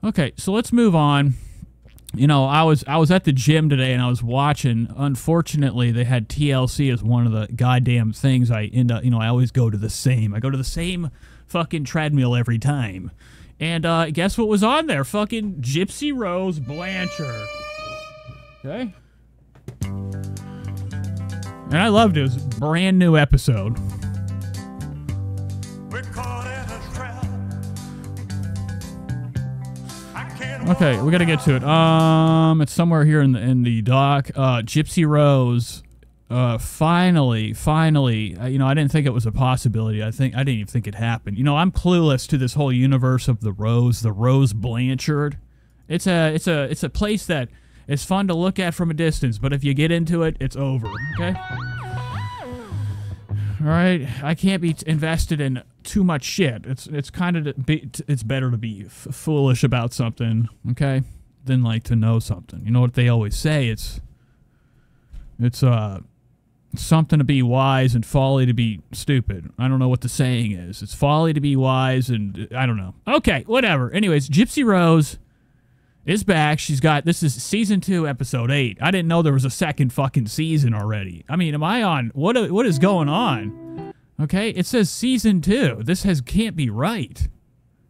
Okay, so let's move on. You know, I was at the gym today and I was watching. Unfortunately, they had TLC as one of the goddamn things I end up. You know, I always go to the same. I go to the same fucking treadmill every time. And guess what was on there? Fucking Gypsy Rose Blanchard. Okay. And I loved it. It was a brand new episode. Okay, we gotta get to it. It's somewhere here in the doc. Gypsy Rose, finally, you know, I didn't think it was a possibility. I didn't even think it happened. You know, I'm clueless to this whole universe of the Rose Blanchard. It's a place that is fun to look at from a distance, but if you get into it, it's over. Okay. All right, I can't be invested in too much shit. It's kind of it's better to be foolish about something, okay, than like to know something. You know what they always say? It's something to be wise and folly to be stupid. I don't know what the saying is. It's folly to be wise and I don't know. Okay, whatever. Anyways, Gypsy Rose is back. This is season 2, episode 8. I didn't know there was a second fucking season already. I mean, am I on? What is going on? Okay, it says season 2. This can't be right.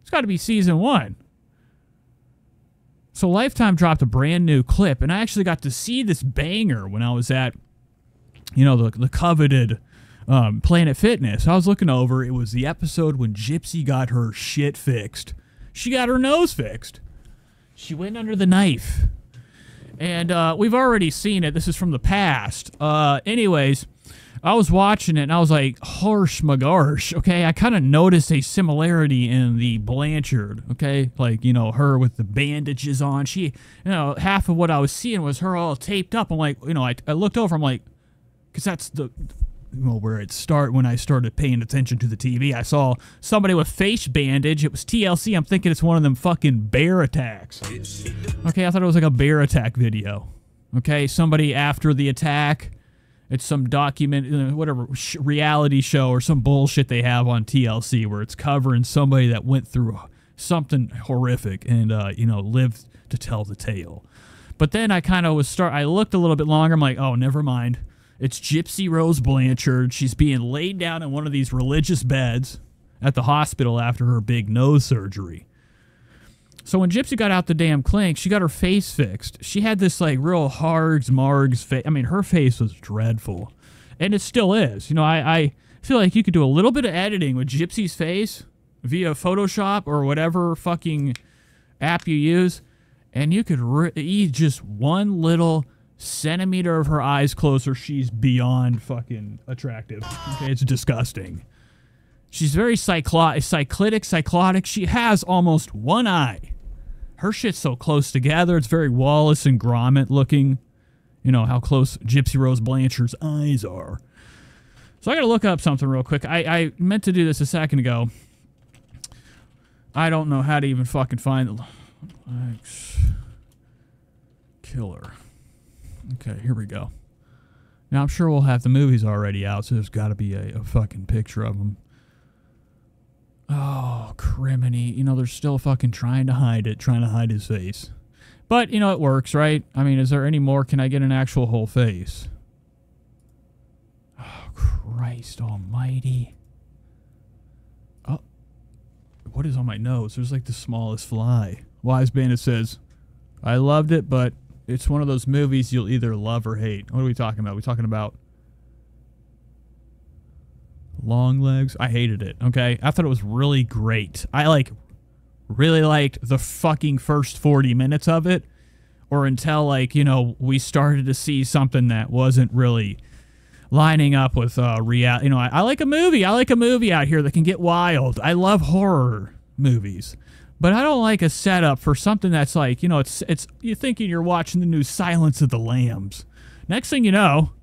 It's got to be season 1. So Lifetime dropped a brand new clip, and I actually got to see this banger when I was at, you know, the coveted Planet Fitness. I was looking over. It was the episode when Gypsy got her shit fixed. She got her nose fixed. She went under the knife. And we've already seen it. This is from the past. Anyways, I was watching it and I was like, harsh magarsh. Okay, I kind of noticed a similarity in the Blanchard. Okay, like, you know, her with the bandages on. She, you know, half of what I was seeing was her all taped up. I'm like, you know, I looked over. I'm like, because that's the... well, where it started when I started paying attention to the TV. I saw somebody with face bandage. It was TLC. I'm thinking it's one of them fucking bear attacks. Okay, I thought it was like a bear attack video. Okay, somebody after the attack. It's some document, whatever, reality show or some bullshit they have on TLC where it's covering somebody that went through something horrific and, you know, lived to tell the tale. But then I kind of I looked a little bit longer. I'm like, oh, never mind. It's Gypsy Rose Blanchard. She's being laid down in one of these religious beds at the hospital after her big nose surgery. So when Gypsy got out the damn clink, she got her face fixed. She had this like real margs face. I mean, her face was dreadful. And it still is. You know, I feel like you could do a little bit of editing with Gypsy's face via Photoshop or whatever fucking app you use. And you could eat just one little centimeter of her eyes closer. She's beyond fucking attractive. Okay, it's disgusting. She's very cyclotic. She has almost one eye. Her shit's so close together. It's very Wallace and Gromit looking. You know how close Gypsy Rose Blanchard's eyes are. So I gotta look up something real quick. I meant to do this a second ago. I don't know how to even fucking find the killer. Okay, here we go. Now, I'm sure we'll have the movies already out, so there's got to be a fucking picture of them. Oh, criminy. You know, they're still fucking trying to hide it, trying to hide his face. But, you know, it works, right? I mean, is there any more? Can I get an actual whole face? Oh, Christ almighty. Oh, what is on my nose? There's like the smallest fly. Wise Bandit says, I loved it, but it's one of those movies you'll either love or hate. What are we talking about? Are we talking about Long Legs? I hated it, okay? I thought it was really great. I, really liked the fucking first 40 minutes of it. Or until, like, you know, we started to see something that wasn't really lining up with reality. You know, I like a movie. I like a movie out here that can get wild. I love horror movies. But I don't like a setup for something that's like, you know, it's you're thinking you're watching the new Silence of the Lambs. Next thing you know,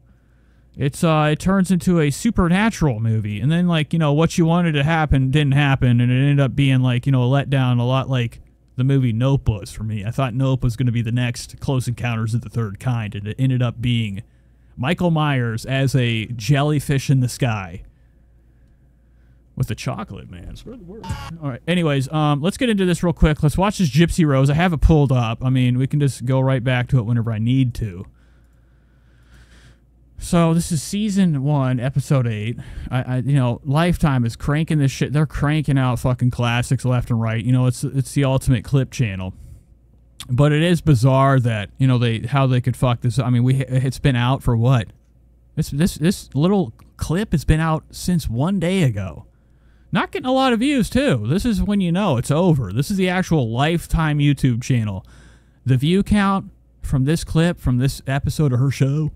it turns into a supernatural movie. And then, like, you know, what you wanted to happen didn't happen. And it ended up being, like, you know, a letdown, a lot like the movie Nope was for me. I thought Nope was going to be the next Close Encounters of the Third Kind. And it ended up being Michael Myers as a jellyfish in the sky. with the chocolate, man. Spread the word. All right. Anyways, let's get into this real quick. Let's watch this Gypsy Rose. I have it pulled up. I mean, we can just go right back to it whenever I need to. So this is season 1, episode 8. You know, Lifetime is cranking this shit. They're cranking out fucking classics left and right. You know, it's the ultimate clip channel. But it is bizarre that, you know, how they could fuck this. I mean, it's been out for what? This little clip has been out since 1 day ago. Not getting a lot of views, too. This is when you know it's over. This is the actual Lifetime YouTube channel. The view count from this clip, from this episode of her show,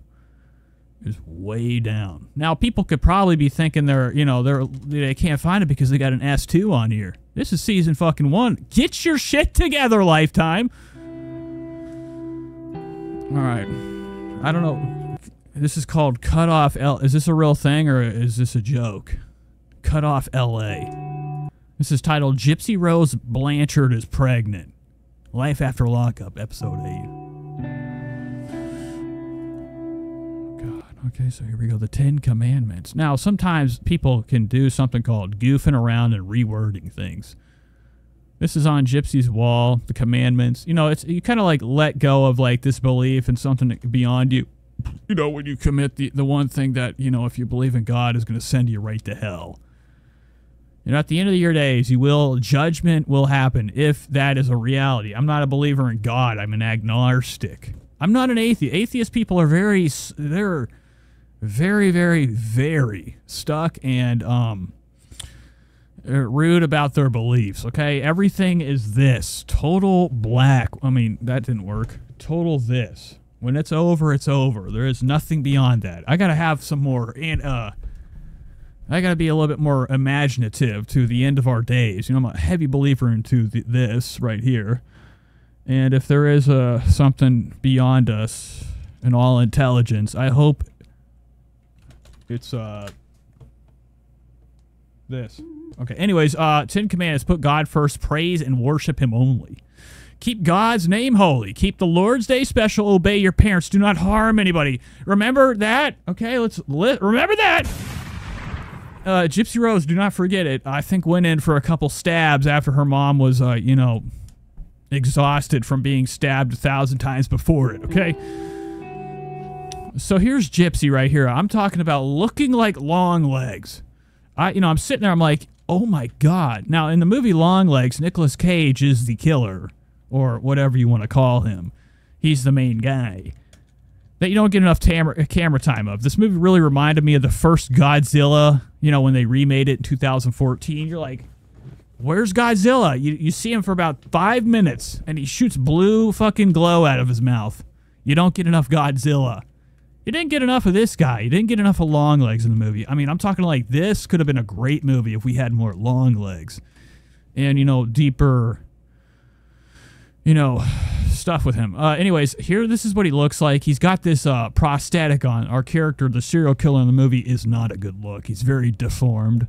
is way down. Now, people could probably be thinking they can't find it because they got an S2 on here. This is season fucking 1. Get your shit together, Lifetime. All right. I don't know. This is called Cut Off L. Is this a real thing or is this a joke? Cut Off LA. This is titled Gypsy Rose Blanchard is Pregnant. Life After Lockup, episode 8. God. Okay, so here we go. The 10 Commandments. Now, sometimes people can do something called goofing around and rewording things. This is on Gypsy's wall, the commandments. You know, you kind of like let go of like this belief and something beyond you. You know, when you commit the one thing that, you know, if you believe in God is going to send you right to hell. You know, at the end of your days, judgment will happen if that is a reality. I'm not a believer in God. I'm an agnostic. I'm not an atheist. Atheist people are they're very, very, very stuck and rude about their beliefs, okay? Everything is this. Total black. I mean, that didn't work. Total this. When it's over, it's over. There is nothing beyond that. I got to have some more, and I got to be a little bit more imaginative to the end of our days. You know, I'm a heavy believer into this right here. And if there is something beyond us and all intelligence, I hope it's this. Okay, anyways, 10 Commandments. Put God first, praise and worship Him only. Keep God's name holy. Keep the Lord's Day special. Obey your parents. Do not harm anybody. Remember that? Okay, remember that. Gypsy Rose, do not forget it. I think went in for a couple stabs after her mom was, you know, exhausted from being stabbed 1,000 times before it, okay? So here's Gypsy right here. I'm talking about looking like Longlegs. I'm sitting there, I'm like, oh my God. Now, in the movie Longlegs, Nicolas Cage is the killer, or whatever you want to call him. He's the main guy that you don't get enough camera time of. This movie really reminded me of the first Godzilla, you know, when they remade it in 2014. You're like, where's Godzilla? You see him for about 5 minutes, and he shoots blue fucking glow out of his mouth. You don't get enough Godzilla. You didn't get enough of this guy. You didn't get enough of Longlegs in the movie. I mean, I'm talking like this could have been a great movie if we had more Longlegs. And, you know, deeper, you know, stuff with him. Anyways, here, this is what he looks like. He's got this prosthetic on. Our character, the serial killer in the movie, is not a good look. He's very deformed.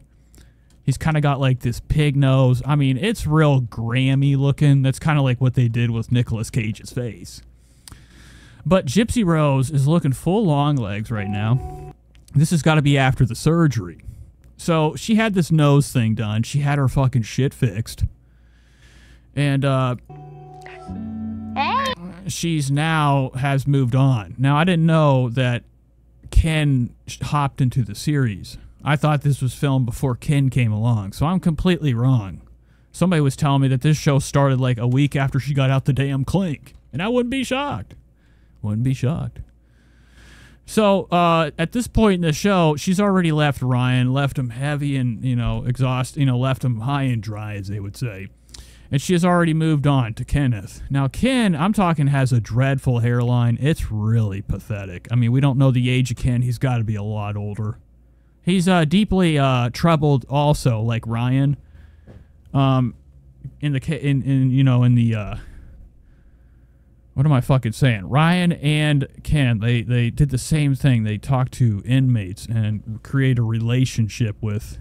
He's kind of got like this pig nose. I mean, it's real Grammy looking. That's kind of like what they did with Nicolas Cage's face. But Gypsy Rose is looking full Longlegs right now. This has got to be after the surgery. So she had this nose thing done. She had her fucking shit fixed. And she's now has moved on. Now, I didn't know that Ken hopped into the series. I thought this was filmed before Ken came along. So I'm completely wrong. Somebody was telling me that this show started like a week after she got out the damn clink. And I wouldn't be shocked. Wouldn't be shocked. So, at this point in the show, she's already left Ryan, left him heavy and, you know, exhausted, you know, left him high and dry, as they would say. And she has already moved on to Kenneth. Now, Ken, I'm talking, has a dreadful hairline. It's really pathetic. I mean, we don't know the age of Ken. He's got to be a lot older. He's deeply troubled also, like Ryan. What am I fucking saying? Ryan and Ken, they did the same thing. They talked to inmates and create a relationship with,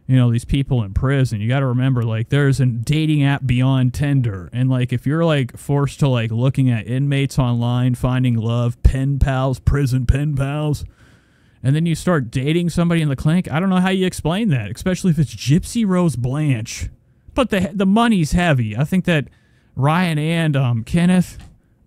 you know, these people in prison. You got to remember, like, there's a dating app beyond Tinder. And, like, if you're, like, forced to, like, looking at inmates online, finding love, pen pals, prison pen pals, and then you start dating somebody in the clinic. I don't know how you explain that, especially if it's Gypsy Rose Blanche. But the money's heavy. I think that Ryan and Kenneth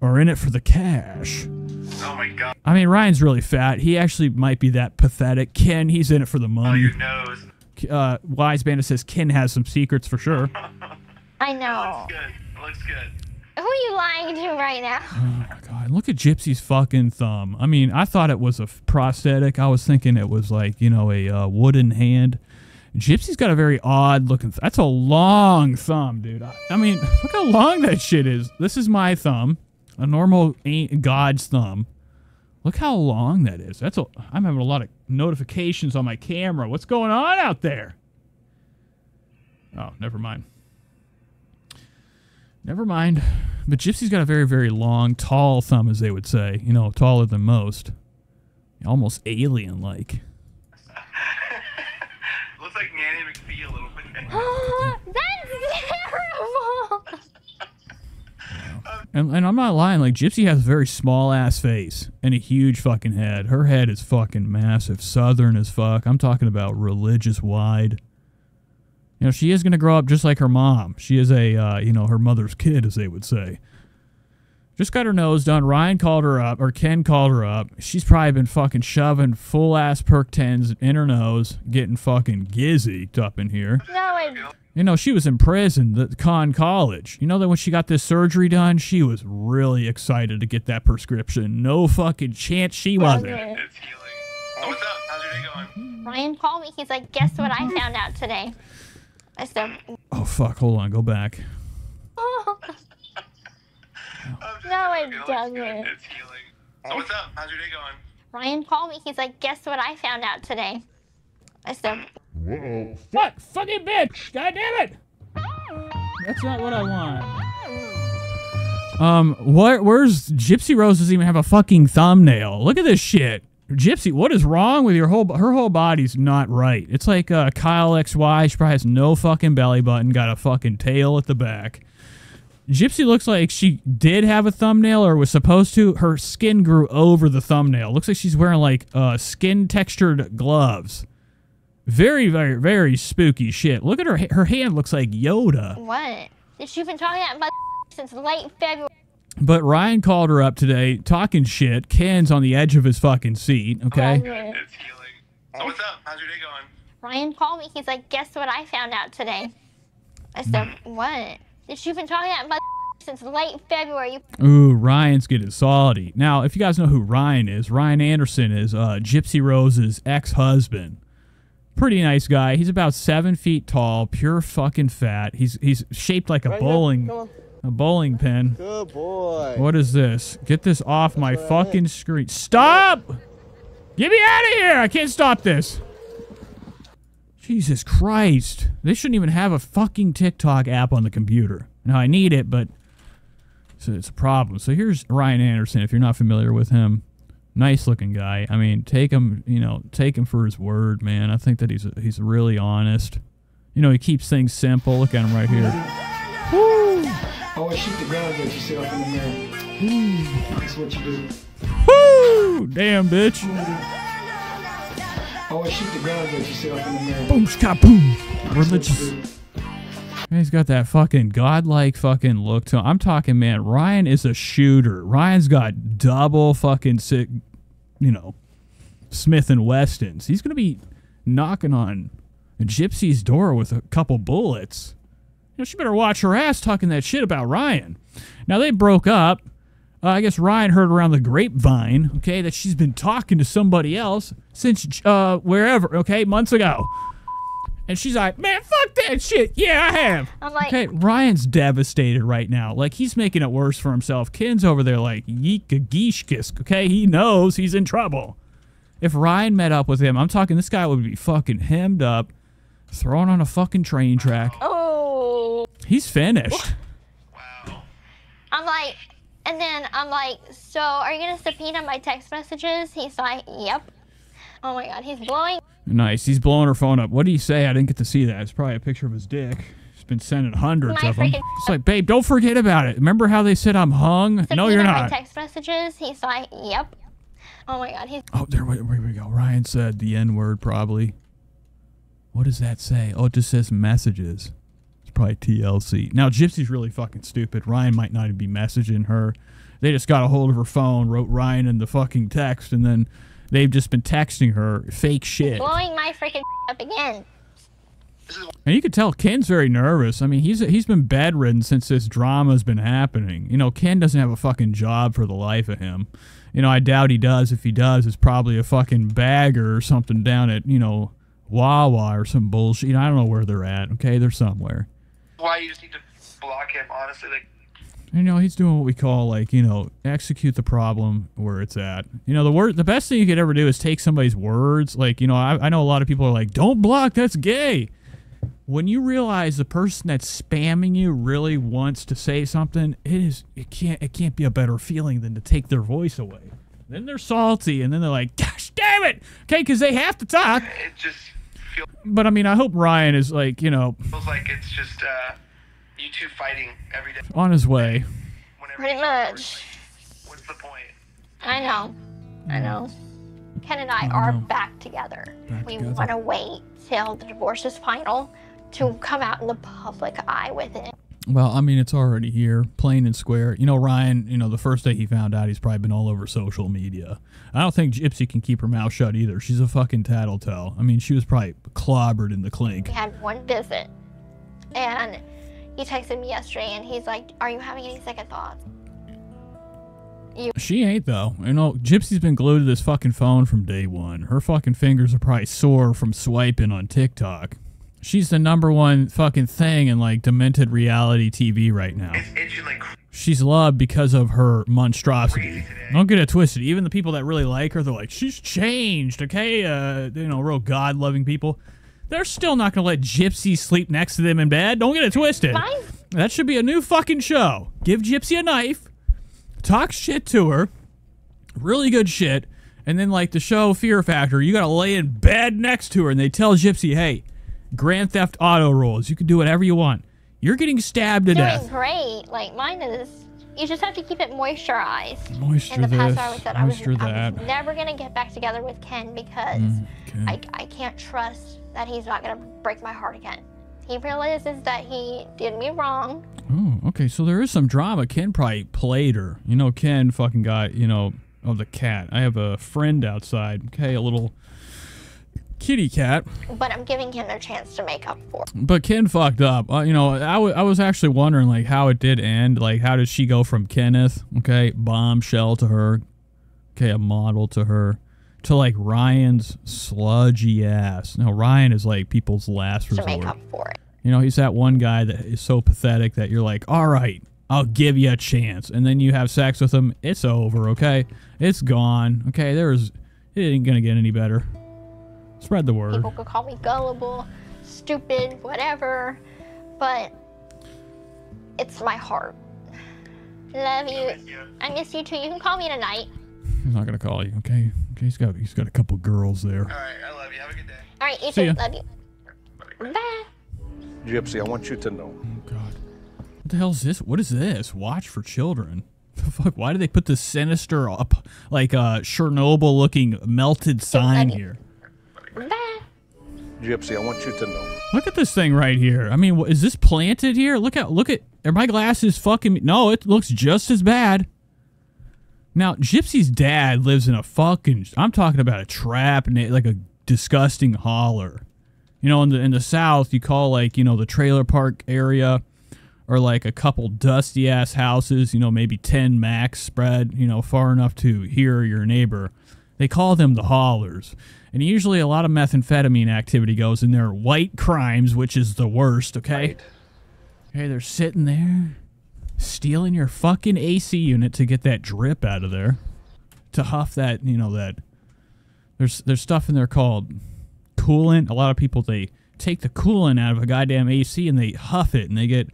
are in it for the cash. Oh my god. I mean, Ryan's really fat. He actually might be that pathetic. Ken, he's in it for the money. Oh, your nose. Wise Bandit says Ken has some secrets for sure. I know. It looks good. It looks good. Who are you lying to right now? Oh my god, look at Gypsy's fucking thumb. I mean, I thought it was a prosthetic. I was thinking it was like, you know, a wooden hand. Gypsy's got a very odd looking that's a long thumb, dude. I mean, look how long that shit is. This is my thumb. A normal God's thumb. Look how long that is. I'm having a lot of notifications on my camera. What's going on out there? Oh, never mind. Never mind. But Gypsy's got a very, very long, tall thumb, as they would say. You know, taller than most. Almost alien-like. Looks like Nanny McPhee a little bit. That's terrible! And I'm not lying, like, Gypsy has a very small-ass face and a huge fucking head. Her head is fucking massive, southern as fuck. I'm talking about religious wide. You know, she is going to grow up just like her mom. She is a, you know, her mother's kid, as they would say. Just got her nose done. Ryan called her up, or Ken called her up. She's probably been fucking shoving full-ass perk 10s in her nose, getting fucking gizzy up in here. No, You know, she was in prison at Con College. You know that when she got this surgery done, she was really excited to get that prescription. No fucking chance she wasn't. It's healing. Oh, what's up? How's your day going? Ryan called me. He's like, guess what I found out today? I said, Oh, fuck. Hold on. Go back. oh. No, it doesn't. It's healing. Oh, what's up? How's your day going? Ryan called me. He's like, guess what I found out today? I said, Whoa. Fuck! Fucking bitch! God damn it! That's not what I want. Where's Gypsy Rose doesn't even have a fucking thumbnail. Look at this shit. Gypsy, what is wrong with her whole body's not right. It's like Kyle XY, she probably has no fucking belly button, got a fucking tail at the back. Gypsy looks like she did have a thumbnail or was supposed to. Her skin grew over the thumbnail. Looks like she's wearing like skin textured gloves. Very, very, very spooky shit. Look at her. Her hand looks like Yoda. what? She's been talking about since late February. But Ryan called her up today, talking shit. Ken's on the edge of his fucking seat, okay? It's healing. Oh, what's up? How's your day going? Ryan called me. He's like, guess what I found out today? I said, what? She's been talking about since late February. Ooh, Ryan's getting salty. Now, if you guys know who Ryan is, Ryan Anderson is Gypsy Rose's ex-husband. Pretty nice guy. He's about 7 feet tall, pure fucking fat. He's shaped like a bowling pin. Good boy. What is this? Get this off my fucking screen. Stop! Get me out of here! I can't stop this. Jesus Christ. They shouldn't even have a fucking TikTok app on the computer. Now, I need it, but it's a problem. So here's Ryan Anderson, if you're not familiar with him. Nice looking guy. I mean, take him, you know, take him for his word, man. I think that he's really honest. You know, he keeps things simple. Look at him right here. Woo! Always shoot the ground that you sit up in the mirror. That's what you do. Woo! Damn, bitch. Always shoot the ground that you sit up in the mirror. Boom, boom. That's what Religious. you do. He's got that fucking godlike fucking look to him. I'm talking, man, Ryan is a shooter. Ryan's got double fucking sick, you know, Smith & Wessons. He's going to be knocking on Gypsy's door with a couple bullets. You know, she better watch her ass talking that shit about Ryan. Now, they broke up. I guess Ryan heard around the grapevine, okay, that she's been talking to somebody else since wherever, okay, months ago. And she's like, man, fuck that shit. Yeah, I have. I'm like, Okay, Ryan's devastated right now. Like, he's making it worse for himself. Ken's over there like, yeeka geeshkisk, okay? He knows he's in trouble. If Ryan met up with him, I'm talking this guy would be fucking hemmed up, thrown on a fucking train track. oh. He's finished. Wow. I'm like, and then I'm like, so are you going to subpoena my text messages? He's like, yep. Oh my God, he's blowing. Nice. He's blowing her phone up. What did he say? I didn't get to see that. It's probably a picture of his dick. He's been sending hundreds My of them. freaking- It's like, babe, don't forget about it. Remember how they said I'm hung? No, Subpoena you're my not. text messages? He's like, yep. Oh my god, he's Oh, there we go. Ryan said the N-word probably. What does that say? Oh, it just says messages. It's probably TLC. Now, Gypsy's really fucking stupid. Ryan might not even be messaging her. They just got a hold of her phone, wrote Ryan in the fucking text, and then they've just been texting her fake shit. blowing my freaking up again. And you can tell Ken's very nervous. I mean, he's been bedridden since this drama's been happening. You know, Ken doesn't have a fucking job for the life of him. You know, I doubt he does. If he does, it's probably a fucking bagger or something down at, you know, Wawa or some bullshit. You know, I don't know where they're at. Okay, they're somewhere. Why you just need to block him, honestly. Like, You know, he's doing what we call, like, you know, execute the problem where it's at. You know, the best thing you could ever do is take somebody's words. Like, you know, I know a lot of people are like, don't block, that's gay. When you realize the person that's spamming you really wants to say something, it can't be a better feeling than to take their voice away. Then they're salty, and then they're like, gosh damn it! Okay, because they have to talk. it just feels But, I mean, I hope Ryan is, like, you know, like it's just you two fighting every day. on his way. Whenever Pretty you much. What's the point? I know. Ken and I are back together. We together. want to wait till the divorce is final to come out in the public eye with it. Well, I mean, it's already here, plain and square. You know, Ryan, you know, the first day he found out, he's probably been all over social media. I don't think Gypsy can keep her mouth shut either. She's a fucking tattletale. I mean, she was probably clobbered in the clink. We had one visit, and he texted me yesterday, and he's like, are you having any second thoughts? She ain't, though. You know, Gypsy's been glued to this fucking phone from day one. Her fucking fingers are probably sore from swiping on TikTok. She's the #1 fucking thing in, like, demented reality TV right now. It's itching like She's loved because of her monstrosity. Don't get it twisted. Even the people that really like her, they're like, she's changed, okay? You know, real God-loving people. They're still not going to let Gypsy sleep next to them in bed. Don't get it twisted. Mine? That should be a new fucking show. Give Gypsy a knife. Talk shit to her. Really good shit. And then, like, the show Fear Factor, you got to lay in bed next to her, and they tell Gypsy, hey, Grand Theft Auto rules. You can do whatever you want. You're getting stabbed to Doing death. great. Like, mine is, you just have to keep it moisturized. Moisture In the past, this, I always said I was moisture that. never going to get back together with Ken because Okay. I can't trust that he's not going to break my heart again. He realizes that he did me wrong. Oh, okay. So there is some drama. Ken probably played her. You know, Ken fucking got, you know, oh, the cat. I have a friend outside. Okay, a little kitty cat. But I'm giving him a chance to make up for it. But Ken fucked up. You know, I was actually wondering, like, how it did end. Like, how did she go from Kenneth, okay, bombshell to her, okay, a model to her, to, like, Ryan's sludgy ass. Now, Ryan is, like, people's last To resort. make up for it. You know, he's that one guy that is so pathetic that you're like, all right, I'll give you a chance. And then you have sex with him. It's over, okay? It's gone, okay? It ain't gonna get any better. Spread the word. People could call me gullible, stupid, whatever, but it's my heart. Love you. I miss you too. You can call me tonight. He's not gonna call you, okay? Okay, he's got a couple girls there. all right, I love you. Have a good day. All right, you See too. ya. Love you. Bye. Gypsy, I want you to know. Oh God, what the hell is this? What is this? Watch for children. The fuck? Why did they put this sinister, up, like Chernobyl-looking melted sign here? Bye. Gypsy, I want you to know. Look at this thing right here. I mean, is this planted here? Look at. Are my glasses fucking? No, it looks just as bad. Now, Gypsy's dad lives in a fucking. I'm talking about a trap, like a disgusting holler. You know, in the South, you call, like, you know, the trailer park area, or like a couple dusty ass houses. You know, maybe 10 max spread. You know, far enough to hear your neighbor. They call them the haulers. And usually a lot of methamphetamine activity goes in there. White crimes, which is the worst, okay? Right. Okay, they're sitting there, stealing your fucking AC unit to get that drip out of there. To huff that, you know, that... There's stuff in there called coolant. A lot of people, they take the coolant out of a goddamn AC and they huff it and they get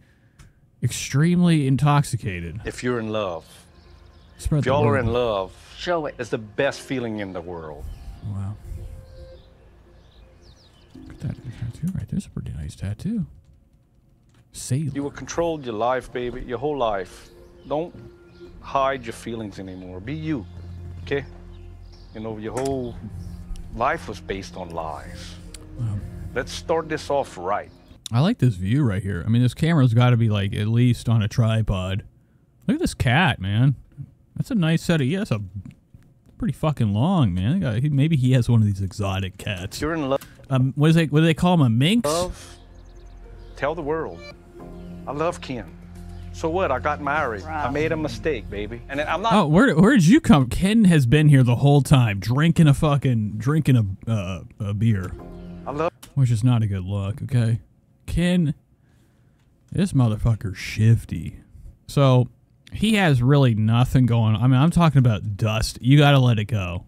extremely intoxicated. If you're in love, Spread if the y'all are word. in love, Show it. it's the best feeling in the world. Wow. Look at that tattoo right there's a pretty nice tattoo. Sailor. You will control your life, baby, your whole life. Don't hide your feelings anymore. Be you, okay? You know, your whole life was based on lies. Let's start this off right. I like this view right here. I mean, this camera's got to be like at least on a tripod. Look at this cat, man. That's a nice set of. He has a pretty fucking long, man. Maybe he has one of these exotic cats. You're in love. What do they call him? A minx? Love. Tell the world. I love Ken. So what? I got married. I made a mistake, baby. And I'm not. Oh, where did you come? Ken has been here the whole time, drinking a beer. I love. Which is not a good look. Okay, Ken, this motherfucker's shifty. So he has really nothing going on. I mean, I'm talking about dust. You got to let it go.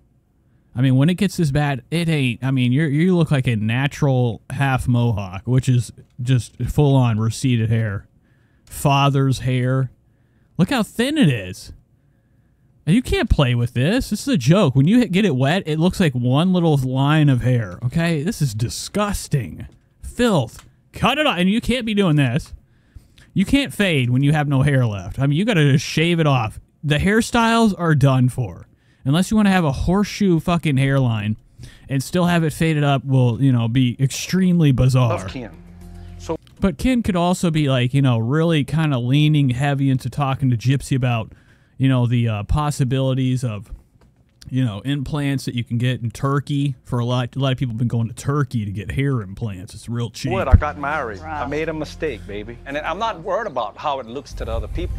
I mean, when it gets this bad, it ain't. I mean, you look like a natural half mohawk, which is just full on receded hair. Father's hair. Look how thin it is. And you can't play with this. This is a joke. When you get it wet, it looks like one little line of hair. Okay? This is disgusting. Filth. Cut it off. And you can't be doing this. You can't fade when you have no hair left. I mean, you got to just shave it off. The hairstyles are done for. Unless you want to have a horseshoe fucking hairline and still have it faded up will, you know, be extremely bizarre. Love Ken. But Ken could also be like, you know, really kind of leaning heavy into talking to Gypsy about, you know, the possibilities of, you know, implants that you can get in Turkey. For a lot of people have been going to Turkey to get hair implants. It's real cheap. What? I got married. I made a mistake, baby. And I'm not worried about how it looks to the other people.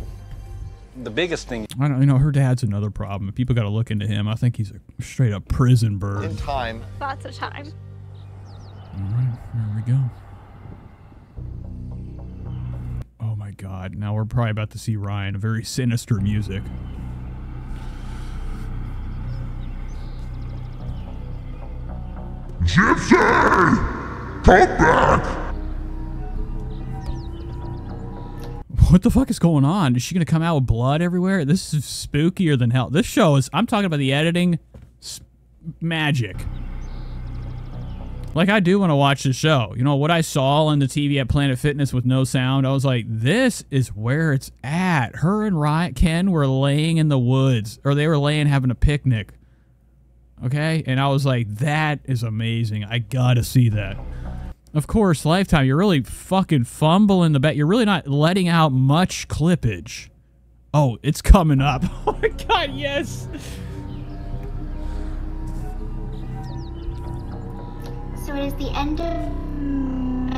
The biggest thing. I don't, you know, her dad's another problem. People got to look into him. I think he's a straight up prison bird. In time. Lots of time. All right, there we go. Oh my God! Now we're probably about to see Ryan. Very sinister music. Gypsy! Come back! What the fuck is going on? Is she gonna come out with blood everywhere? This is spookier than hell. This show is. I'm talking about the editing. Magic. Like, I do want to watch the show. You know, what I saw on the TV at Planet Fitness with no sound, I was like, this is where it's at. Her and Ken were laying in the woods. Or they were laying having a picnic. Okay? And I was like, that is amazing. I gotta see that. Of course, Lifetime, you're really fucking fumbling the bet. You're really not letting out much clippage. Oh, it's coming up. Oh my God, yes! So it is the end of May,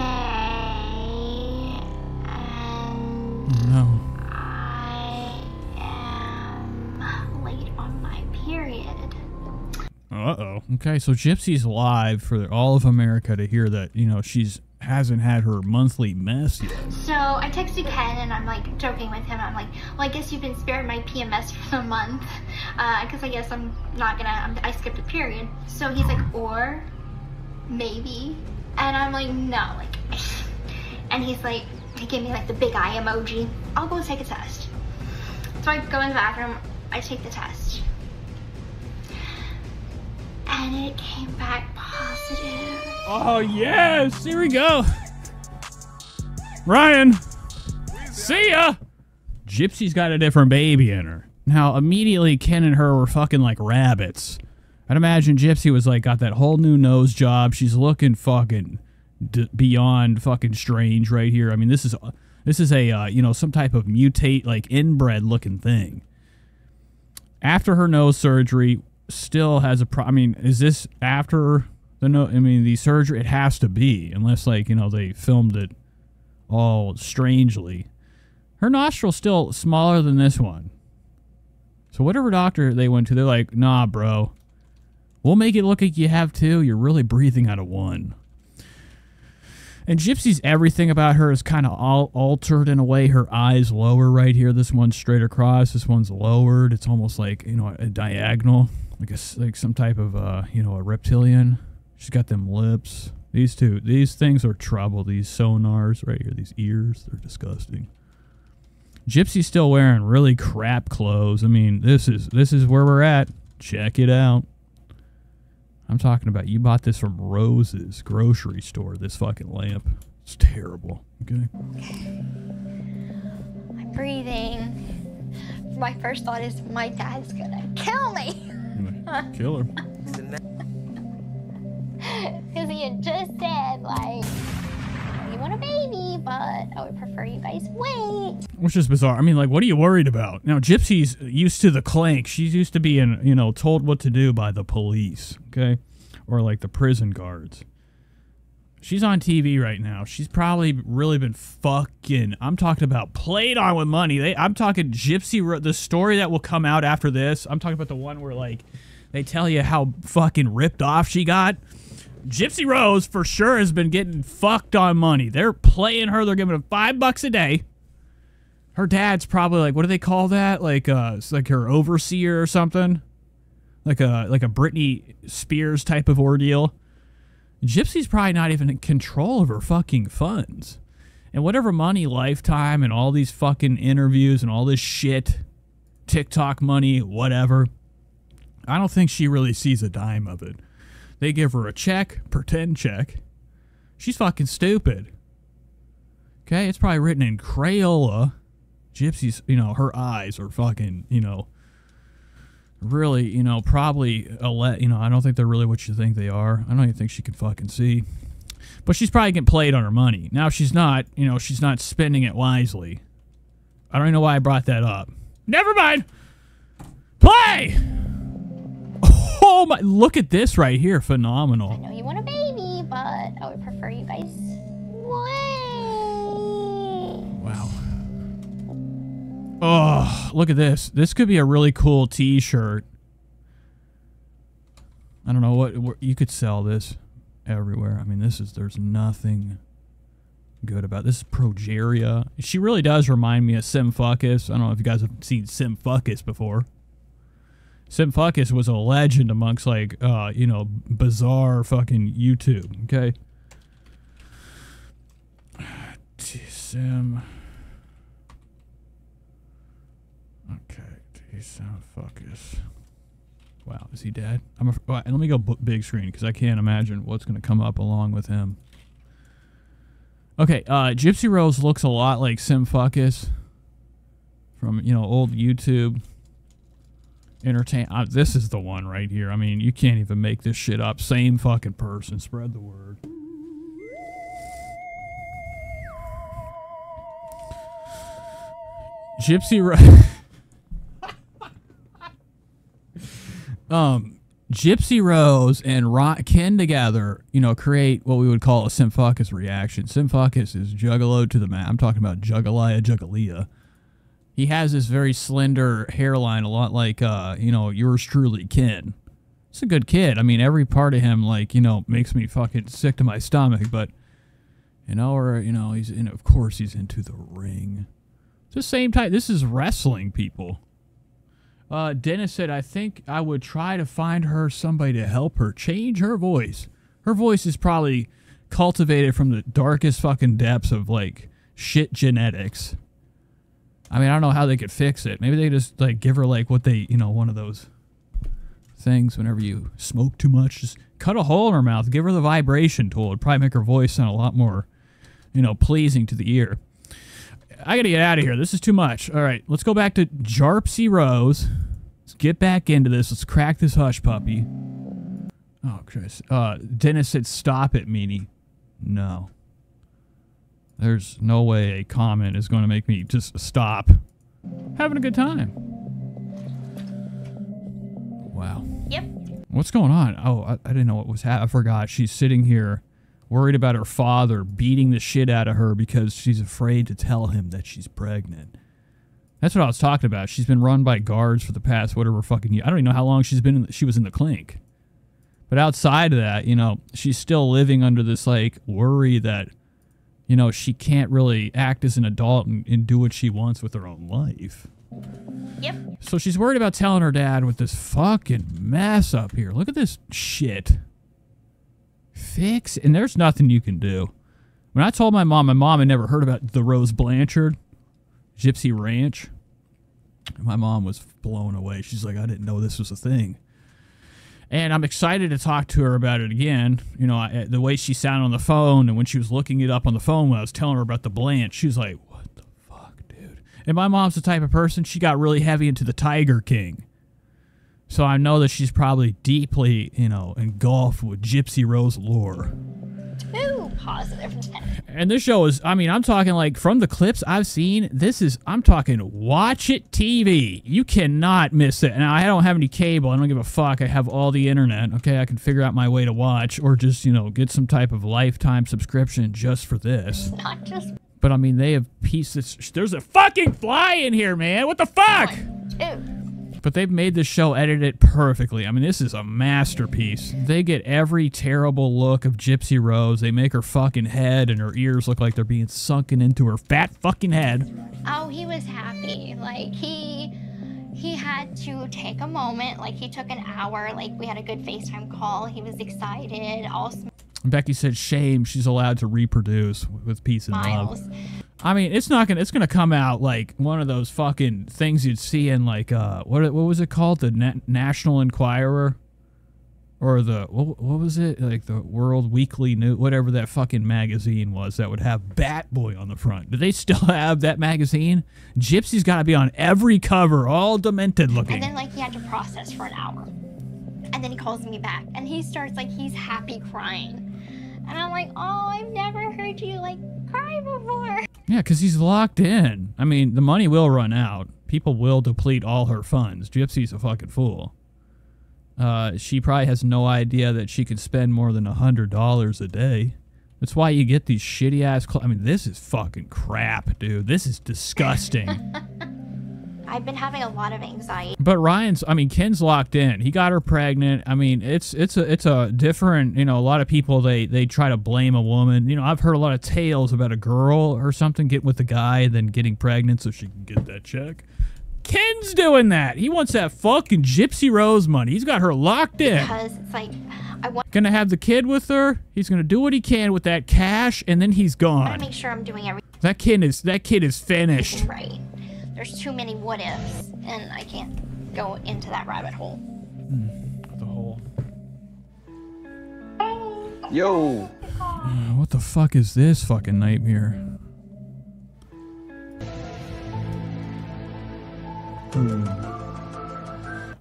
and No. I am late on my period. Uh-oh. Okay, so Gypsy's live for all of America to hear that, you know, hasn't had her monthly mess yet. So I texted Ken and I'm like joking with him. I'm like, well, I guess you've been spared my PMS for the month. Because I guess I'm not gonna, I skipped a period. So he's like, or maybe. And I'm like, no, like, and he's like, he gave me like the big eye emoji. I'll go take a test. So I go in the bathroom, I take the test. And it came back positive. Oh, yes! Here we go! Ryan! See ya! Gypsy's got a different baby in her. Now, immediately, Ken and her were fucking like rabbits. I'd imagine Gypsy was like, got that whole new nose job. She's looking fucking beyond fucking strange right here. I mean, this is a, you know, some type of mutate, like inbred looking thing. After her nose surgery, still has a I mean, is this after the surgery? It has to be, unless, like, you know, they filmed it all strangely. Her nostril's still smaller than this one. So whatever doctor they went to, they're like, nah, bro. We'll make it look like you have two. You're really breathing out of one. And Gypsy's everything about her is kind of all altered in a way. Her eyes lower right here. This one's straight across. This one's lowered. It's almost like, you know, a diagonal. Like some type of, you know, a reptilian. She's got them lips. These things are trouble. These sonars right here. These ears. They're disgusting. Gypsy's still wearing really crap clothes. I mean, this is where we're at. Check it out. I'm talking about, you bought this from Rose's grocery store, this fucking lamp. It's terrible. Okay. I'm breathing. My first thought is, my dad's gonna kill me. Kill her. Because he had just said, like, you want a baby, but I would prefer you guys wait. Which is bizarre. I mean, like, what are you worried about? Now, Gypsy's used to the clank. She's used to being, you know, told what to do by the police, okay? Or, like, the prison guards. She's on TV right now. She's probably really been fucking... I'm talking about played on with money. I'm talking Gypsy... The story that will come out after this, I'm talking about the one where, like, they tell you how fucking ripped off she got. Gypsy Rose, for sure, has been getting fucked on money. They're playing her. They're giving her $5 a day. Her dad's probably, like, what do they call that? Like, it's like her overseer or something. Like a Britney Spears type of ordeal. Gypsy's probably not even in control of her fucking funds. And whatever money, Lifetime, and all these fucking interviews and all this shit, TikTok money, whatever, I don't think she really sees a dime of it. They give her a check, pretend check. She's fucking stupid. Okay, it's probably written in Crayola. Gypsy's, you know, her eyes are fucking, you know, really, you know, probably, you know, I don't think they're really what you think they are. I don't even think she can fucking see. But she's probably getting played on her money. Now, she's not, you know, she's not spending it wisely. I don't even know why I brought that up. Never mind. Play! Oh my, look at this right here. Phenomenal. I know you want a baby, but I would prefer you guys wait. Wow. Oh, look at this. This could be a really cool t-shirt. I don't know what you could sell this everywhere. I mean, there's nothing good about this. Is Progeria. She really does remind me of Sim Fuckus. I don't know if you guys have seen Sim Fuckus before. Sim Fuckus was a legend amongst, like, you know, bizarre fucking YouTube, okay? Sim. Okay, Sim Fuckus. Wow, is he dead? Let me go big screen, because I can't imagine what's going to come up along with him. Okay, Gypsy Rose looks a lot like Sim Fuckus from, you know, old YouTube. This is the one right here. I mean, you can't even make this shit up. Same fucking person. Spread the word. Gypsy Gypsy Rose and Ken together, you know, create what we would call a Sim Fuckus reaction. Sim Fuckus is juggalo to the mat. I'm talking about Juggalia. He has this very slender hairline, a lot like, you know, yours truly, Ken. He's a good kid. I mean, every part of him, like, you know, makes me fucking sick to my stomach. But, you know, or, you know, of course he's into the ring. It's the same type. This is wrestling, people. Dennis said, I think I would try to find her somebody to help her change her voice. Her voice is probably cultivated from the darkest fucking depths of, like, shit genetics. I mean, I don't know how they could fix it. Maybe they just, like, give her, like, what they, you know, one of those things whenever you smoke too much. Just cut a hole in her mouth. Give her the vibration tool. It'd probably make her voice sound a lot more, you know, pleasing to the ear. I gotta get out of here. This is too much. All right, let's go back to Gypsy Rose. Let's get back into this. Let's crack this hush puppy. Oh, Chris. Dennis said, stop it, meanie. No. There's no way a comment is going to make me just stop having a good time. Wow. Yep. What's going on? Oh, I didn't know what was happening. I forgot. She's sitting here worried about her father beating the shit out of her because she's afraid to tell him that she's pregnant. That's what I was talking about. She's been run by guards for the past whatever fucking year. I don't even know how long she's been she was in the clink. But outside of that, you know, she's still living under this, like, worry that, you know, she can't really act as an adult and do what she wants with her own life. Yep. So she's worried about telling her dad with this fucking mess up here. Look at this shit. Fix, and there's nothing you can do. When I told my mom had never heard about the Rose Blanchard Gypsy Ranch. My mom was blown away. She's like, I didn't know this was a thing. And I'm excited to talk to her about it again. You know, the way she sounded on the phone, and when she was looking it up on the phone when I was telling her about the Blanche, she was like, what the fuck, dude? And my mom's the type of person, she got really heavy into the Tiger King. So I know that she's probably deeply, you know, engulfed with Gypsy Rose lore. Too positive. And this show is, I mean, I'm talking like from the clips I've seen, I'm talking watch it TV. You cannot miss it. Now, I don't have any cable. I don't give a fuck. I have all the internet. Okay, I can figure out my way to watch or just, you know, get some type of lifetime subscription just for this. Not just But I mean, they have pieces. There's a fucking fly in here, man. What the fuck? two. But they've made this show, edit it perfectly. I mean, this is a masterpiece. They get every terrible look of Gypsy Rose. They make her fucking head and her ears look like they're being sunken into her fat fucking head. Oh, he was happy. Like, he had to take a moment. Like, he took an hour. Like, we had a good FaceTime call. He was excited. All Becky said, shame she's allowed to reproduce with peace and smiles. love. I mean, it's gonna come out like one of those fucking things you'd see in like what was it called, the National Enquirer, or the what was it, like the World Weekly News, whatever that fucking magazine was that would have Bat Boy on the front. Do they still have that magazine? Gypsy's got to be on every cover, all demented looking. And then like he had to process for an hour, and then he calls me back, and he starts like he's happy crying, and I'm like, oh, I've never heard you like cry before. Yeah, because he's locked in. I mean, the money will run out. People will deplete all her funds. Gypsy's a fucking fool. She probably has no idea that she could spend more than $100 a day. That's why you get these shitty-ass clothes. I mean, this is fucking crap, dude. This is disgusting. I've been having a lot of anxiety. But Ken's locked in. He got her pregnant. I mean, it's a different, you know, a lot of people, they try to blame a woman. You know, I've heard a lot of tales about a girl or something getting with a guy and then getting pregnant so she can get that check. Ken's doing that. He wants that fucking Gypsy Rose money. He's got her locked in. Because it's like, I want Gonna have the kid with her. He's gonna do what he can with that cash, and then he's to gone. make sure I'm doing everything That kid is finished. right. There's too many what ifs, and I can't go into that rabbit hole. The whole. Yo. What the fuck is this fucking nightmare?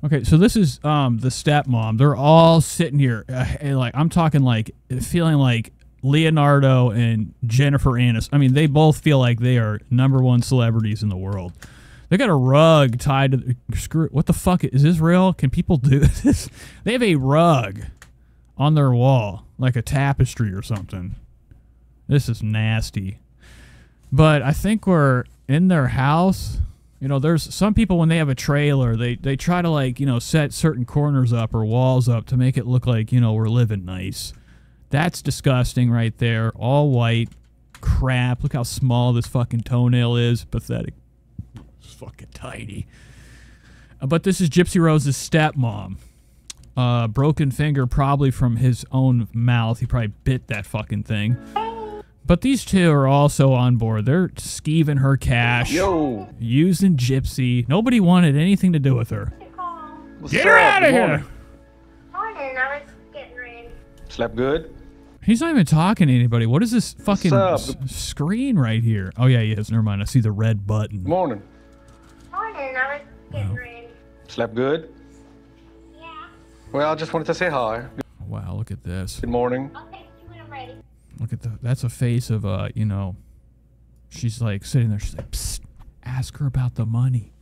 Okay, so this is the stepmom. They're all sitting here, like I'm talking like feeling like Leonardo and Jennifer Aniston. I mean, they both feel like they are #1 celebrities in the world. They got a rug tied to the screw. What the fuck is this real? Can people do this? They have a rug on their wall, like a tapestry or something. This is nasty. But I think we're in their house. You know, there's some people when they have a trailer, they try to like, you know, set certain corners up or walls up to make it look like, you know, we're living nice. That's disgusting right there. All white. Crap. Look how small this fucking toenail is. Pathetic. It's fucking tiny. But this is Gypsy Rose's stepmom. Broken finger probably from his own mouth. He probably bit that fucking thing. But these two are also on board. They're skeeving her cash. Yo. Using Gypsy. Nobody wanted anything to do with her. What's Get her up? out of Good here! morning. Morning, I was getting ready. Slept good? He's not even talking to anybody. What is this fucking What's up? screen right here? Oh, yeah, he is. Never mind. I see the red button. Morning. Morning, I was getting ready. Slept good? Yeah. Well, I just wanted to say hi. Wow, look at this. Good morning. I'll text you when I'm ready. Look at that's a face of, you know, she's like sitting there. She's like, psst, ask her about the money.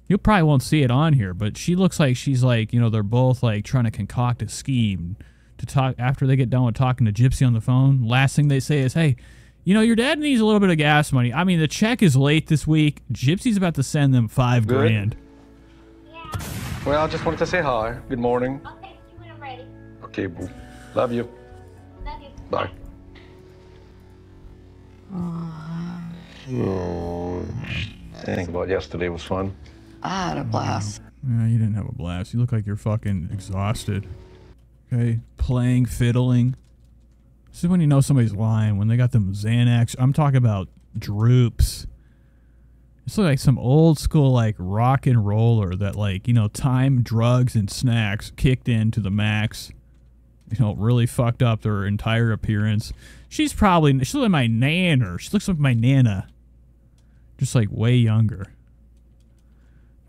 You probably won't see it on here, but she looks like she's like, you know, they're both like trying to concoct a scheme to talk after they get done with talking to Gypsy on the phone. Last thing they say is, hey, you know, your dad needs a little bit of gas money. I mean, the check is late this week. Gypsy's about to send them $5 grand. Yeah. Well, I just wanted to say hi. Good morning. I'll text you when I'm ready. Okay, boo. Love you. Love you. Bye. Think about yesterday was fun. I had a blast. Yeah, you didn't have a blast. You look like you're fucking exhausted. Okay? Playing, fiddling. This is when you know somebody's lying. When they got them Xanax. I'm talking about droops. It's like some old school like rock and roller that like, you know, time, drugs, and snacks kicked in to the max. You know, really fucked up their entire appearance. She's looks like my nanner. She looks like my nana. Just like way younger.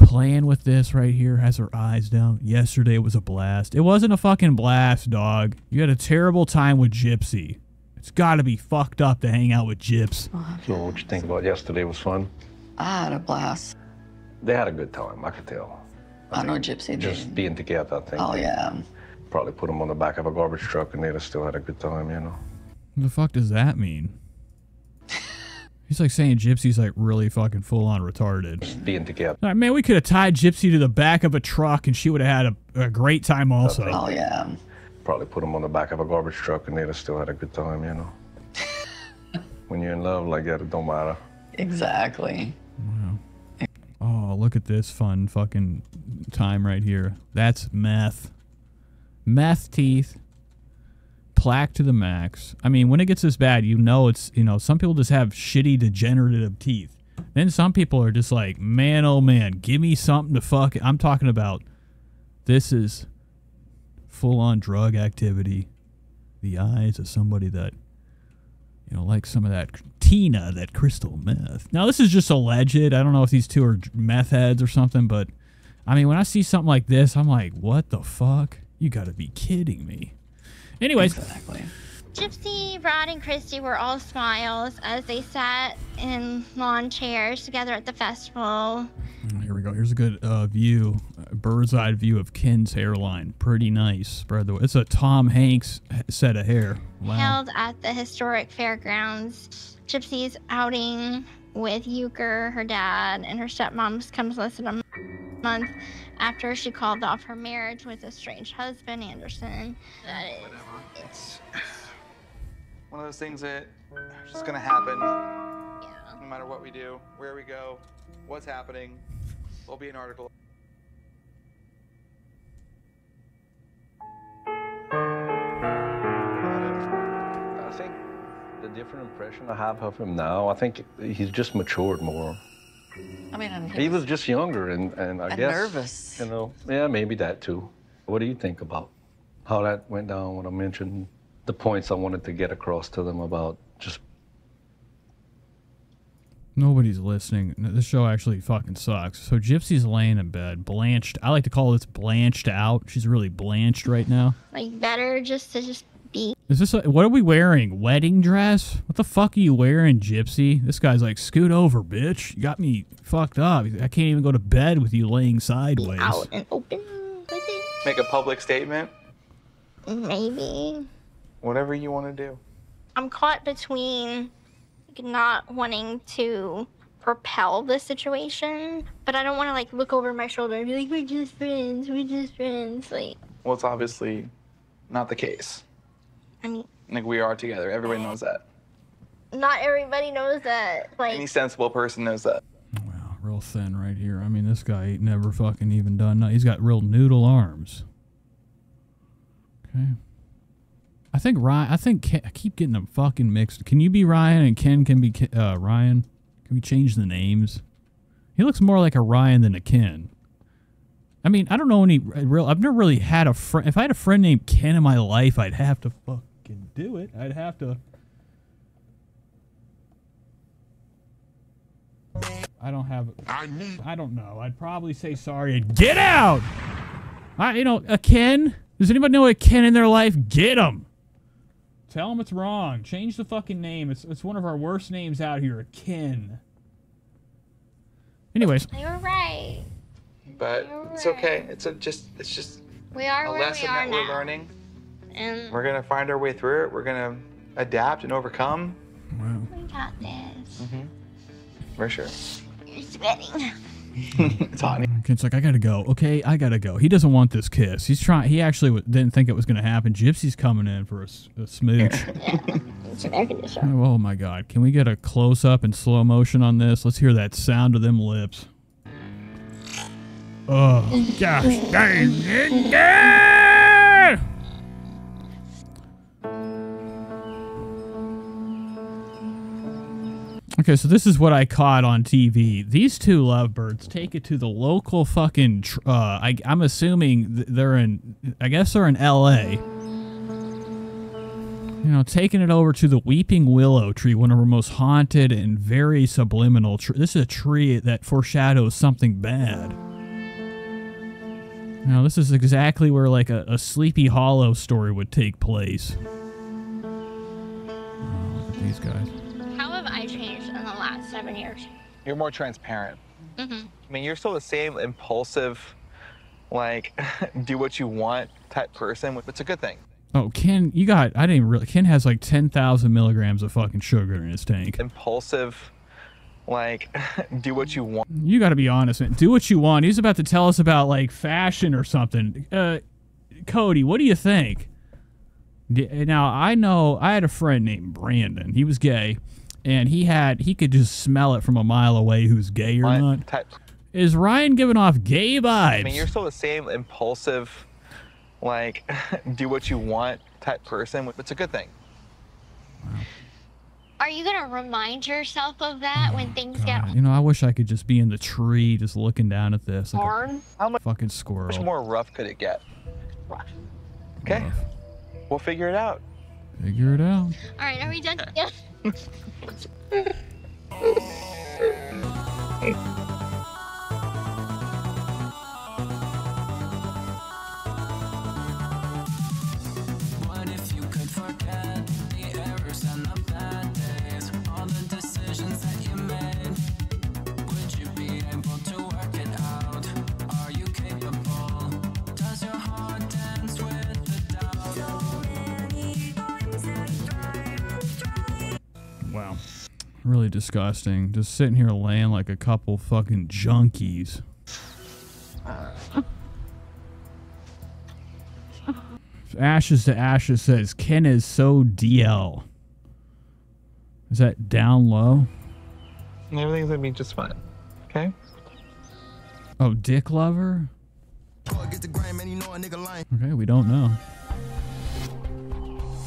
playing with this right here, has her eyes down. Yesterday was a blast. It wasn't a fucking blast, dog. You had a terrible time with Gypsy. It's gotta be fucked up to hang out with Gyps. So what you think about yesterday was fun? I had a blast. They had a good time, I could tell. I know Gypsy did. Just being together, I think. Oh, yeah. Probably put them on the back of a garbage truck and they'd have still had a good time, you know? What the fuck does that mean? He's like saying Gypsy's like really fucking full on retarded. Just being together. All right, man, we could have tied Gypsy to the back of a truck and she would have had a great time also. Oh, yeah. Probably put them on the back of a garbage truck and they'd have still had a good time, you know? When you're in love like that, it don't matter. Exactly. Wow. Oh, look at this fun fucking time right here. That's meth. Meth teeth. Plaque to the max. I mean, when it gets this bad, you know it's, you know, some people just have shitty degenerative teeth. Then some people are just like, man, oh man, give me something to fuck. I'm talking about, this is full-on drug activity. The eyes of somebody that, you know, like some of that Tina, that crystal meth. Now, this is just alleged. I don't know if these two are meth heads or something, but, I mean, when I see something like this, I'm like, what the fuck? You gotta be kidding me. Anyways. Exactly. Gypsy, Rod, and Christy were all smiles as they sat in lawn chairs together at the festival. Here we go. Here's a good view, bird's eye view of Ken's hairline. Pretty nice, by the way. It's a Tom Hanks set of hair. Wow. Held at the historic fairgrounds. Gypsy's outing with Euchre, her dad, and her stepmom comes less than a month after she called off her marriage with a strange husband, Anderson. It's one of those things that are just gonna happen. Yeah. No matter what we do, where we go, what's happening, there'll be an article. I think the different impression I have of him now, I think he's just matured more. I mean, and He was just younger and I guess, nervous. you know, yeah, maybe that too. What do you think about how that went down when I mentioned the points I wanted to get across to them about just... Nobody's listening. This show actually fucking sucks. So Gypsy's laying in bed, blanched. I like to call this blanched out. She's really blanched right now. Like, better just to be. Is this what are we wearing? Wedding dress? What the fuck are you wearing, Gypsy? This guy's like, scoot over, bitch. You got me fucked up. I can't even go to bed with you laying sideways. Out and open with it. Make a public statement. Maybe. Whatever you want to do. I'm caught between like, not wanting to propel the situation, but I don't want to like look over my shoulder and be like, we're just friends, like. Well, it's obviously not the case. I mean, Like, we are together. Everybody knows that. not everybody knows that. Like, Any sensible person knows that. Wow, real thin right here. I mean, this guy ain't never fucking even done nothing. He's got real noodle arms. Okay. I think Ryan, I keep getting them fucking mixed. Can you be Ryan and Ken can be Ryan? Can we change the names? He looks more like a Ryan than a Ken. I mean, I don't know any real... I've never really had a friend... If I had a friend named Ken in my life, I'd have to fucking do it. I'd have to... I don't have... I don't know. I'd probably say sorry and get out! You know, a Ken? Does anybody know a Ken in their life? Get him! Tell him it's wrong. Change the fucking name. It's one of our worst names out here. A Ken. Anyways. you're right. But it's okay. It's just We are a where lesson we are that we're now. learning. And We're gonna find our way through it. We're gonna adapt and overcome. Wow. we got this. For sure. You're sweating. It's hot. It's like, I gotta go. Okay, I gotta go. He doesn't want this kiss. He's trying. He actually didn't think it was gonna happen. Gypsy's coming in for a smooch. It's an air conditioner. Oh my God. Can we get a close up and slow motion on this? Let's hear that sound of them lips. Oh, gosh dang it. Yeah! Okay, so this is what I caught on TV. These two lovebirds take it to the local fucking... I'm assuming they're in... I guess they're in L.A. You know, taking it over to the Weeping Willow tree, one of our most haunted and very subliminal trees. This is a tree that foreshadows something bad. Now, this is exactly where, like, a Sleepy Hollow story would take place. Oh, look at these guys. How have I changed in the last 7 years? You're more transparent. Mm-hmm. I mean, you're still the same impulsive, like, do what you want type person. It's a good thing. Oh, Ken, you got, I didn't really, Ken has like 10,000 milligrams of fucking sugar in his tank. Impulsive, like, do what you want. You got to be honest, man. Do what you want. He's about to tell us about, like, fashion or something. Cody, what do you think? Now, I know, I had a friend named Brandon. He was gay, and he could just smell it from a mile away who's gay or not. Is Ryan giving off gay vibes? I mean, you're still the same impulsive, like, do what you want type person. It's a good thing. Are you going to remind yourself of that when things get You know, I wish I could just be in the tree just looking down at this like hard? How much fucking squirrel. much more rough could it get? Rough. Okay. Rough. We'll figure it out. Figure it out. All right, are we done? Yeah. Wow. Really disgusting. Just sitting here laying like a couple fucking junkies. Ashes to Ashes says, Ken is so DL. Is that down low? Everything's gonna be just fine. Okay? Oh, dick lover? Okay, we don't know.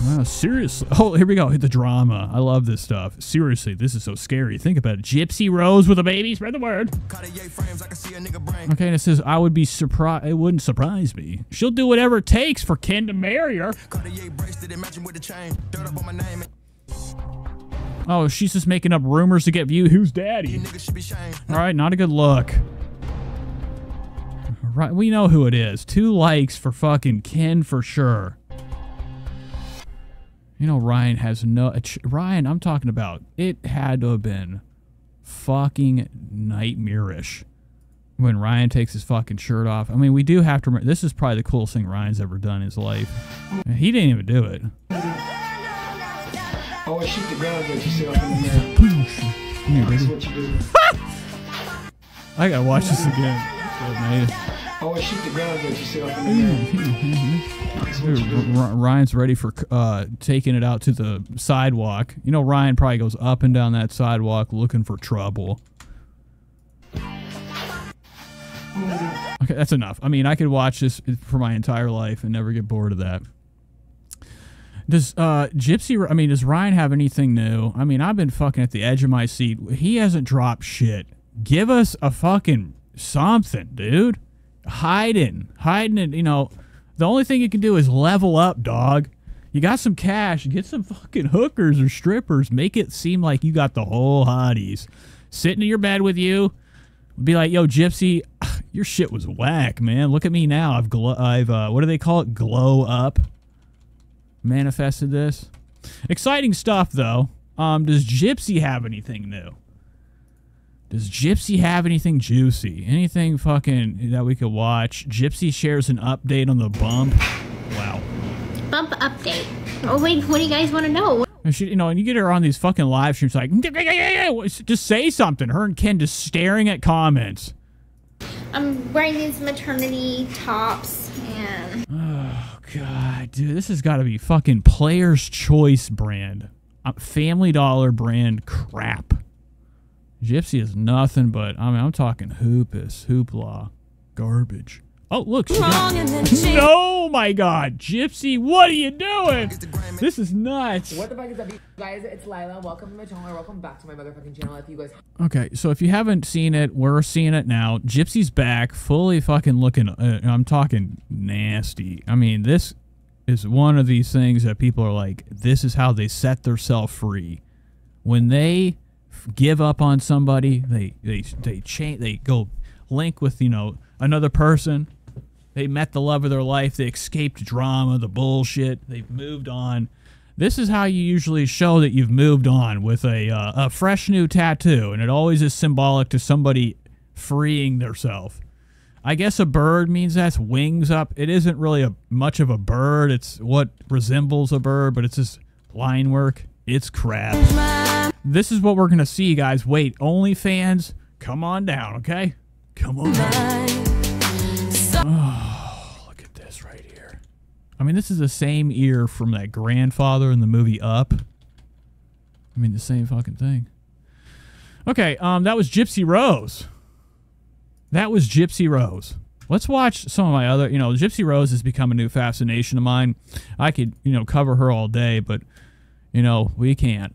Oh, seriously. Oh, here we go. Hit the drama. I love this stuff. Seriously, this is so scary. Think about it. Gypsy Rose with a baby. Spread the word. Okay, and it says, I would be surprised. It wouldn't surprise me. She'll do whatever it takes for Ken to marry her. Oh, she's just making up rumors to get view. Who's daddy? All right, not a good look. Right, we know who it is. 2 likes for fucking Ken for sure. You know, Ryan has no... Ryan, I'm talking about, it had to have been fucking nightmarish when Ryan takes his fucking shirt off. I mean, we do have to remember, this is probably the coolest thing Ryan's ever done in his life. He didn't even do it. Always shoot the ground that you sit up in the mirror. That's what you do. I gotta watch this again. Always shoot the ground that you sit up in the mirror. Ryan's ready for taking it out to the sidewalk. You know, Ryan probably goes up and down that sidewalk looking for trouble. Okay, that's enough. I mean, I could watch this for my entire life and never get bored of that. Does Gypsy, I mean, does Ryan have anything new? I mean, I've been fucking at the edge of my seat. He hasn't dropped shit. Give us a fucking something, dude. Hiding it, you know. The only thing you can do is level up, dog. You got some cash. Get some fucking hookers or strippers. Make it seem like you got the whole hotties. Sitting in your bed with you. Be like, yo, Gypsy, your shit was whack, man. Look at me now. I've what do they call it? Glow up. Manifested this. Exciting stuff, though. Does Gypsy have anything new? Does Gypsy have anything juicy? Anything fucking that we could watch? Gypsy shares an update on the bump. Wow. Bump update. Oh, wait, what do you guys want to know? And she, you know, and you get her on these fucking live streams like, just say something. Her and Ken just staring at comments. I'm wearing these maternity tops and... Oh, God, dude, this has got to be fucking Player's Choice brand. Family Dollar brand crap. Gypsy is nothing but, I mean, I'm talking hoopla, garbage. Oh, look. Oh, my God. Gypsy, what are you doing? This is nuts. What the fuck is up, guys? It's Lila. Welcome to my channel. Welcome back to my motherfucking channel. If you guys... Okay, so if you haven't seen it, we're seeing it now. Gypsy's back, fully fucking looking, I'm talking nasty. I mean, this is one of these things that people are like, this is how they set themselves free. When they give up on somebody, they go link with, you know, another person, They met the love of their life. They escaped drama, the bullshit. They've moved on. This is how you usually show that you've moved on, with a fresh new tattoo. And it always is symbolic to somebody freeing theirself. I guess a bird means that's wings up. It isn't really much of a bird. It's what resembles a bird, but it's just line work. It's crap. This is what we're going to see, guys. Wait, OnlyFans, come on down, okay? Come on down. Oh, look at this right here. I mean, this is the same ear from that grandfather in the movie Up. I mean, the same fucking thing. Okay, that was Gypsy Rose. That was Gypsy Rose. Let's watch some of my other, Gypsy Rose has become a new fascination of mine. I could, cover her all day, but, we can't.